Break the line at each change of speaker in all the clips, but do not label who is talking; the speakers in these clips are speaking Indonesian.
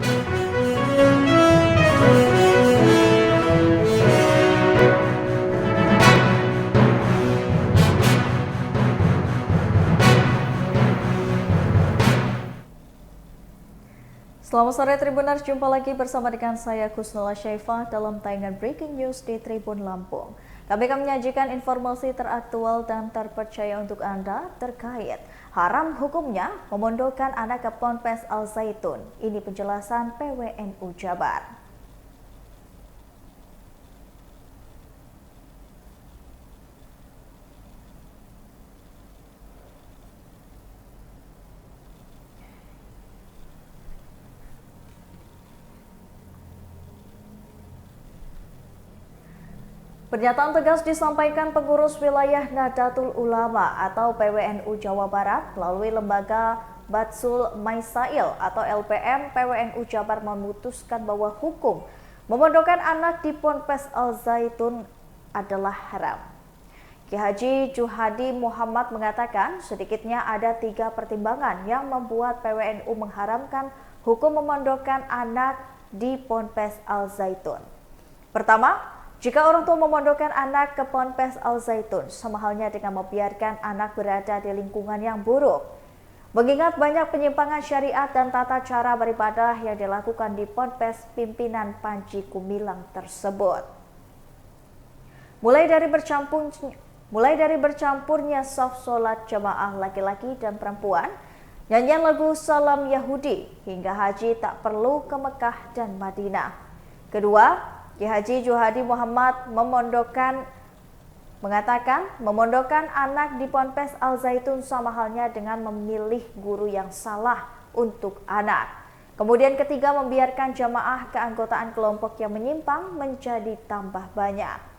Selamat sore Tribuners, jumpa lagi bersama dengan saya Kusnala Syaifah dalam tayangan Breaking News di Tribun Lampung. Kami akan menyajikan informasi teraktual dan terpercaya untuk Anda terkait haram hukumnya memondokkan anak ke Ponpes Al Zaitun. Ini penjelasan PWNU Jabar. Pernyataan tegas disampaikan pengurus wilayah Nahdlatul Ulama atau PWNU Jawa Barat melalui lembaga Batsul Maisail atau LPM. PWNU Jabar memutuskan bahwa hukum memondokkan anak di Ponpes Al Zaitun adalah haram. Ki Haji Juhadi Muhammad mengatakan sedikitnya ada 3 pertimbangan yang membuat PWNU mengharamkan hukum memondokkan anak di Ponpes Al Zaitun. Pertama, jika orang tua memondokkan anak ke Ponpes Al Zaitun, sama halnya dengan membiarkan anak berada di lingkungan yang buruk. Mengingat banyak penyimpangan syariat dan tata cara beribadah yang dilakukan di Ponpes pimpinan Panji Gumilang tersebut. Mulai dari bercampurnya saf sholat jamaah laki-laki dan perempuan, nyanyian lagu Salam Yahudi, hingga haji tak perlu ke Mekah dan Madinah. Kedua, Ki Haji Juhadi Muhammad mengatakan memondokkan anak di Ponpes Al Zaitun sama halnya dengan memilih guru yang salah untuk anak. Kemudian ketiga, membiarkan jamaah keanggotaan kelompok yang menyimpang menjadi tambah banyak.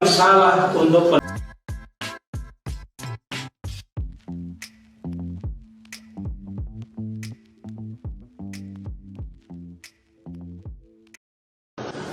Salah untuk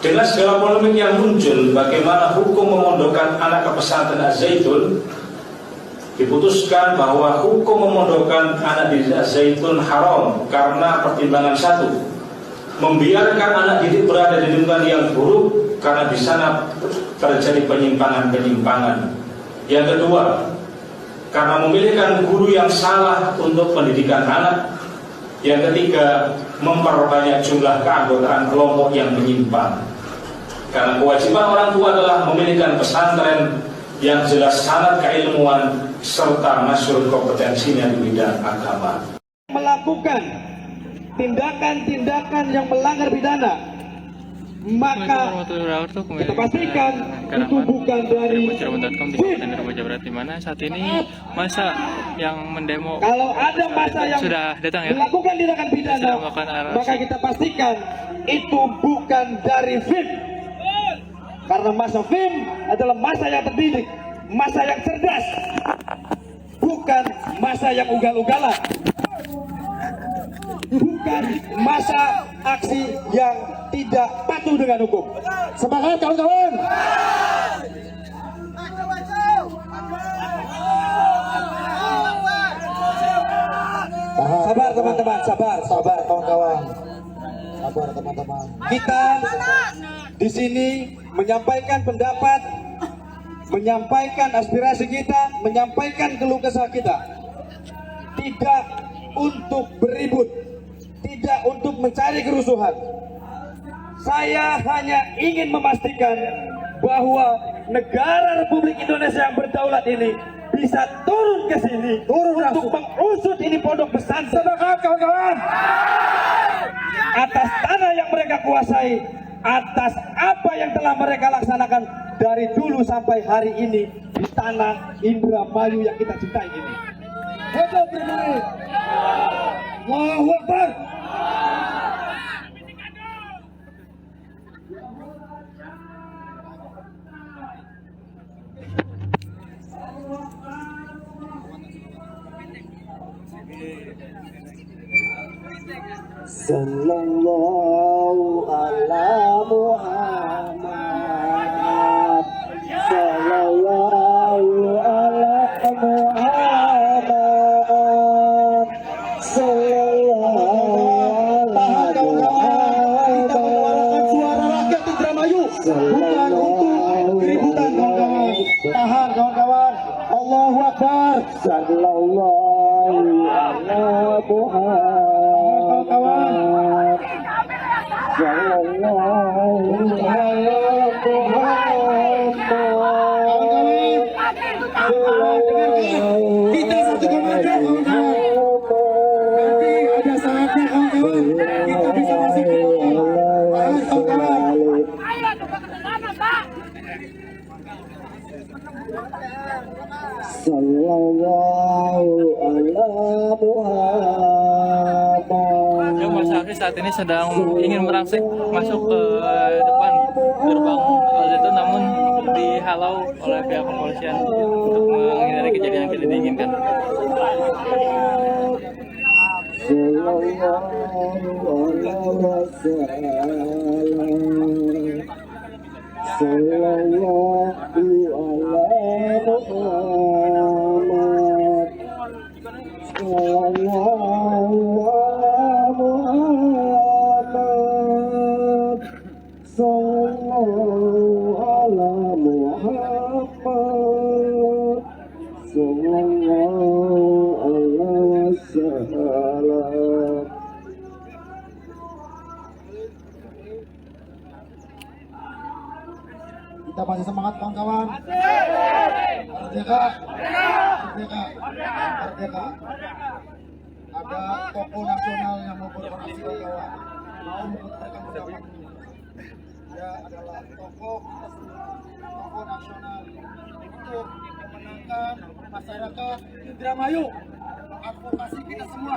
dengan segala polemik yang muncul, bagaimana hukum memondokkan anak ke pesantren Az-Zaitun, diputuskan bahwa hukum memondokkan anak di Az-Zaitun haram karena pertimbangan satu, membiarkan anak didik berada di lingkungan yang buruk karena di sana terjadi penyimpangan-penyimpangan. Yang kedua, karena memilihkan guru yang salah untuk pendidikan anak. Yang ketiga, memperbanyak jumlah keanggotaan kelompok yang menyimpang. Karena kewajiban orang tua adalah memilihkan pesantren yang jelas sanad keilmuan serta masyhur kompetensinya di bidang agama.
Melakukan tindakan-tindakan yang melanggar pidana, maka kita pastikan itu bukan dari
di mana saat ini masa yang mendemo.
Kalau ada masa yang
sudah datang ya,
melakukan tindakan pidana, maka kita pastikan itu bukan dari FIM. Karena masa FIM adalah masa yang terdidik, masa yang cerdas, bukan masa yang ugal-ugalan, bukan masa aksi yang tidak patuh dengan hukum. Semangat kawan-kawan! Sabar teman-teman, sabar kawan-kawan. Sabar teman-teman. Kita di sini menyampaikan pendapat, menyampaikan aspirasi kita, menyampaikan keluh kesah kita. Tidak untuk beribut, tidak untuk mencari kerusuhan. Saya hanya ingin memastikan bahwa negara Republik Indonesia yang berdaulat ini bisa turun ke sini untuk mengusut ini pondok pesantren, kawan-kawan, atas tanah yang mereka kuasai, atas apa yang telah mereka laksanakan dari dulu sampai hari ini di tanah Indramayu yang kita cintai ini. Hebat berdiri. Allahu Akbar. Sallallahu ala Muhammad. Sallallahu ala Muhammad. Sallallahu ala Muhammad. Suara rakyat Indramayu, bukan untuk keributan kawan-kawan. Tahan kawan-kawan. Allahu Akbar. Sallallahu ala Muhammad. Kawan-kawan. Sallallahu ala Muhammad. Kita satu komando kawan-kawan. Nanti ada saatnya kawan-kawan kita bisa masuk ke kawan-kawan. Sallallahu ala Muhammad.
Ya, Mas Hafiz saat ini sedang ingin merangsek masuk ke depan gerbang Al-Zaitun, namun dihalau oleh pihak kepolisian untuk menghindari kejadian yang tidak diinginkan.
Kita masih semangat kawan-kawan. Merdeka, merdeka, merdeka. Ada tokoh nasional yang mau berorasi kawan-kawan. Mau memberikan pendapat. Dia adalah tokoh nasional untuk memenangkan masyarakat Indramayu. Advokasi kita semua.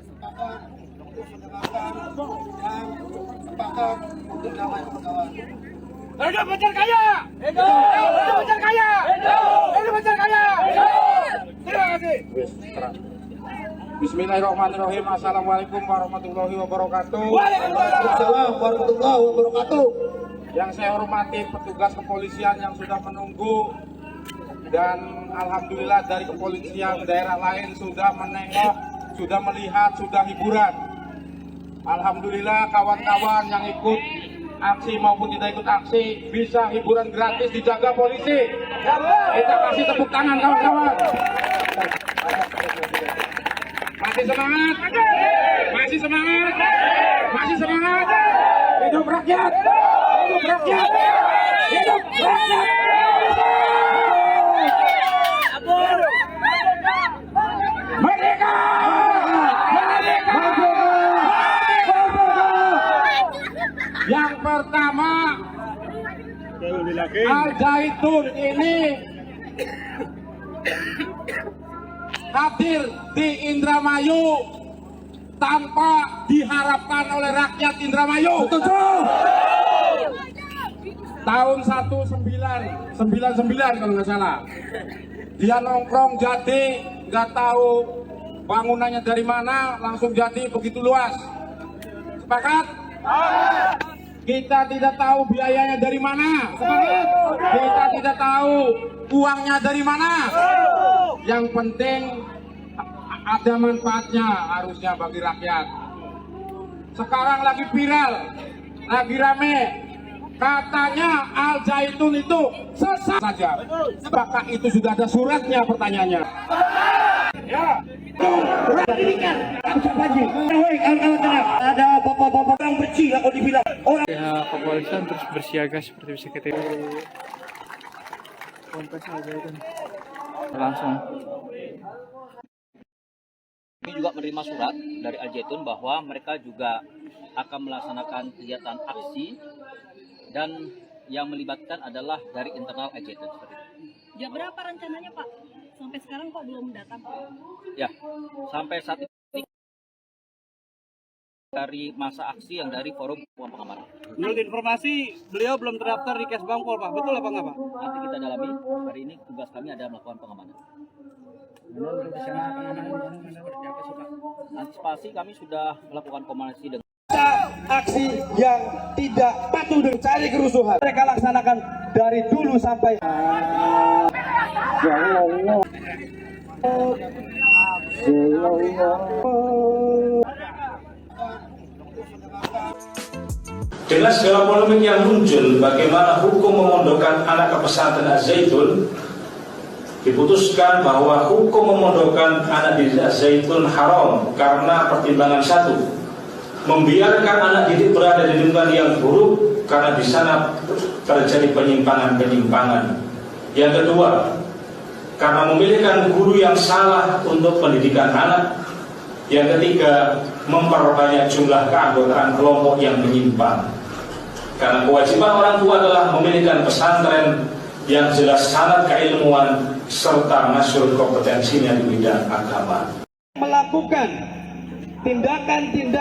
Sepakat untuk mendengarkan dan sepakat untuk damai kawan-kawan.
Hidup Banjar Kaya! Hidup Banjar Kaya! Hidup Banjar Kaya! Terima kasih.
Bismillahirrahmanirrahim. Assalamualaikum warahmatullahi wabarakatuh.
Waalaikumsalam warahmatullahi wabarakatuh.
Yang saya hormati petugas kepolisian yang sudah menunggu, dan alhamdulillah dari kepolisian daerah lain sudah menengok, sudah melihat, sudah hiburan. Alhamdulillah kawan-kawan yang ikut aksi maupun tidak ikut aksi bisa hiburan gratis dijaga polisi. Kita kasih tepuk tangan kawan-kawan. Masih semangat, masih semangat, masih semangat. Hidup rakyat, hidup rakyat, hidup rakyat. Merdeka, merdeka, merdeka. Yang pertama, Al-Zaitun ini hadir di Indramayu tanpa diharapkan oleh rakyat Indramayu. Tahun 1999 kalau nggak salah, dia nongkrong jadi, nggak tahu bangunannya dari mana, langsung jadi begitu luas. Sepakat? Kita tidak tahu biayanya dari mana. Kita tidak tahu uangnya dari mana. Yang penting ada manfaatnya harusnya bagi rakyat. Sekarang lagi viral, lagi rame. Katanya Al-Zaitun itu sesat saja. Apakah itu sudah ada suratnya, pertanyaannya? Ya.
Ada bapak-bapak yang benci lah kalau dibilang orang.
Pihak kepolisian terus bersiaga seperti bisa kita langsung.
Kami juga menerima surat dari Al-Zaitun bahwa mereka juga akan melaksanakan kegiatan aksi dan yang melibatkan adalah dari internal Al-Zaitun.
Jam berapa rencananya Pak? Sampai sekarang kok belum datang?
Ya, sampai saat ini dari masa aksi yang dari Forum Uang Pengamanan.
Menurut informasi, beliau belum terdaftar di Kesbangpol, Pak. Betul apa enggak, Pak?
Nanti kita dalami. Hari ini tugas kami ada melakukan pengamanan. mengantisipasi kami sudah melakukan komunikasi dengan
aksi yang tidak patuh dan cari kerusuhan mereka laksanakan dari dulu sampai
Dengan segala polemik yang muncul bagaimana hukum memondokkan anak ke pesantren Az-Zaitun, diputuskan bahwa hukum memondokkan anak di Az-Zaitun haram karena pertimbangan satu, membiarkan anak didik berada di lingkungan yang buruk karena di sana terjadi penyimpangan-penyimpangan. Yang kedua, karena memilihkan guru yang salah untuk pendidikan anak. Yang ketiga, memperbanyak jumlah keanggotaan kelompok yang menyimpang. Karena kewajiban orang tua adalah memilihkan pesantren yang jelas sanad keilmuan serta masyhur kompetensinya di bidang agama.
Melakukan tindakan-tindakan